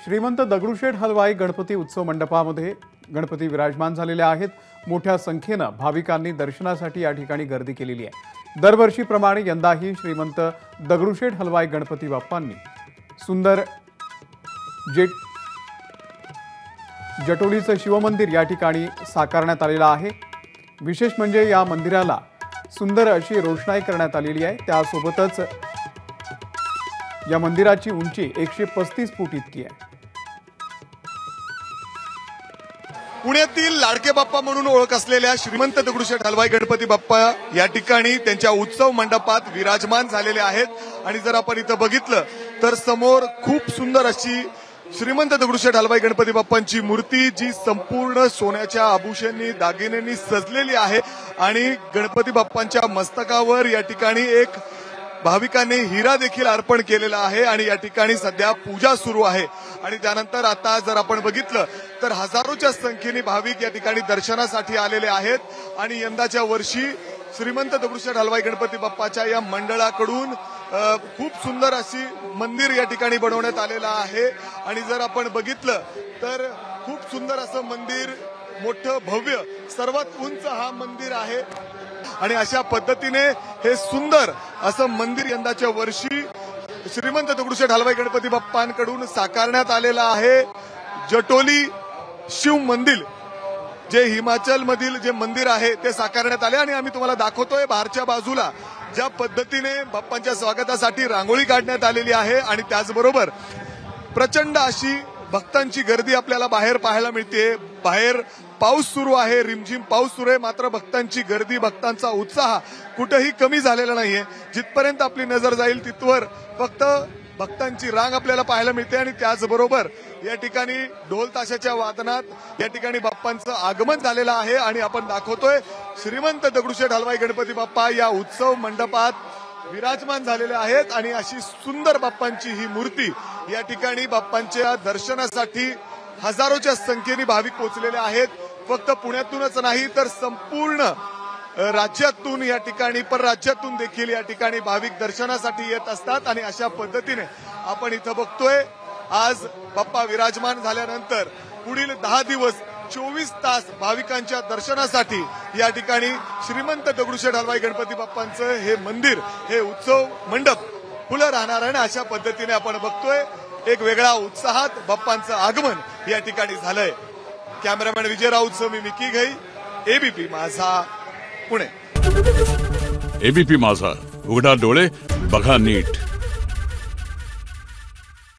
श्रीमंत दगडूशेठ हलवाई गणपती उत्सव मंडपामध्ये गणपती विराजमान झालेले आहेत। मोठ्या संख्येने भाविकांनी दर्शनासाठी या ठिकाणी गर्दी केलेली आहे। दरवर्षीप्रमाणे यंदाही श्रीमंत दगडूशेठ हलवाई गणपती बाप्पांनी सुंदर जटोलीचं शिवमंदिर या ठिकाणी साकारण्यात आलेलं आहे। विशेष म्हणजे या मंदिराला सुंदर अशी रोषणाई करण्यात आलेली आहे। त्यासोबतच या मंदिराची उंची 135 फूट इतकी आहे। पुण्यातील लाडके बाप्पा म्हणून ओळख असलेल्या श्रीमंत दगडूशेठ हलवाई गणपती बाप्पा या ठिकाणी त्यांच्या उत्सव मंडपात विराजमान झालेले आहेत। आणि जर आपण इथं बघितलं तर समोर खूप सुंदर अशी श्रीमंत दगडूशेठ हलवाई गणपती बाप्पांची मूर्ती जी संपूर्ण सोन्याच्या आभूषणांनी दागिन्यांनी सजलेली आहे आणि गणपती बाप्पांच्या मस्तकावर या ठिकाणी एक भाविकांनी हिरा देखील अर्पण केलेला आहे आणि या ठिकाणी सध्या पूजा सुरू आहे। आणि त्यानंतर आता जर आपण बघितलं तर हजारोच्या संख्येने भाविक या ठिकाणी दर्शनासाठी आलेले आहेत। आणि यंदाच्या वर्षी श्रीमंत दगडूशेठ हलवाई गणपती बाप्पाच्या या मंडळाकडून खूप सुंदर अशी मंदिर या ठिकाणी बनवण्यात आलेलं आहे। आणि जर आपण बघितलं तर खूप सुंदर असं मंदिर, मोठं भव्य, सर्वात उंच हा मंदिर आहे। आणि अशा पद्धतीने हे सुंदर असं मंदिर यंदाच्या वर्षी श्रीमंत दगडूशेठ हलवाई गणपती बाप्पांकडून साकारण्यात आलेलं आहे। जटोली शिव मंदिर जे हिमाचल मधील जे मंदिर आहे ते साकारण्यात आले आणि आम्ही तुम्हाला दाखवतोय बाहेरच्या बाजूला ज्या पद्धतीने बाप्पांच्या स्वागतासाठी रांगोळी काढण्यात आलेली आहे। आणि त्याचबरोबर प्रचंड अशी भक्तांची गर्दी आपल्याला बाहेर पाहायला मिळते। बाहेर पाऊस सुरू आहे, रिमझिम पाऊस सुरू आहे, मात्र भक्तांची गर्दी, भक्तांचा उत्साह कुठेही कमी झालेला नाहीये। जिथपर्यंत आपली नजर जाईल तिथवर फक्त भक्तांची रांग आपल्याला पाहायला मिळते। आणि त्याचबरोबर या ठिकाणी ढोल ताशाच्या वादनात या ठिकाणी बाप्पांचं आगमन झालेलं आहे। आणि आपण दाखवतोय श्रीमंत दगडूशेठ हलवाई गणपती बाप्पा या उत्सव मंडपात विराजमान झालेले आहेत। आणि अशी सुंदर बाप्पांची ही मूर्ती या ठिकाणी बाप्पांच्या दर्शनासाठी हजारोच्या संख्येने भाविक पोहोचलेले आहेत। फक्त पुण्यातूनच नाही तर संपूर्ण राज्यातून या ठिकाणी परराज्यातून देखील या ठिकाणी भाविक दर्शनासाठी येत असतात। आणि अशा पद्धतीने आपण इथं बघतोय आज बाप्पा विराजमान झाल्यानंतर पुढील 10 दिवस 24 तास भाविकांच्या दर्शनासाठी या ठिकाणी श्रीमंत दगडूशेठ हलवाई गणपती बाप्पांचं हे मंदिर, हे उत्सव मंडप खुलं राहणार आहे। अशा पद्धतीने आपण बघतोय एक वेगळा उत्साहात बाप्पांचं आगमन या ठिकाणी झालंय। कॅमेरामॅन विजय राऊतसह मी मिकी घई, एबीपी माझा, पुणे। एबीपी माझा, उघडा डोळे बघा नीट।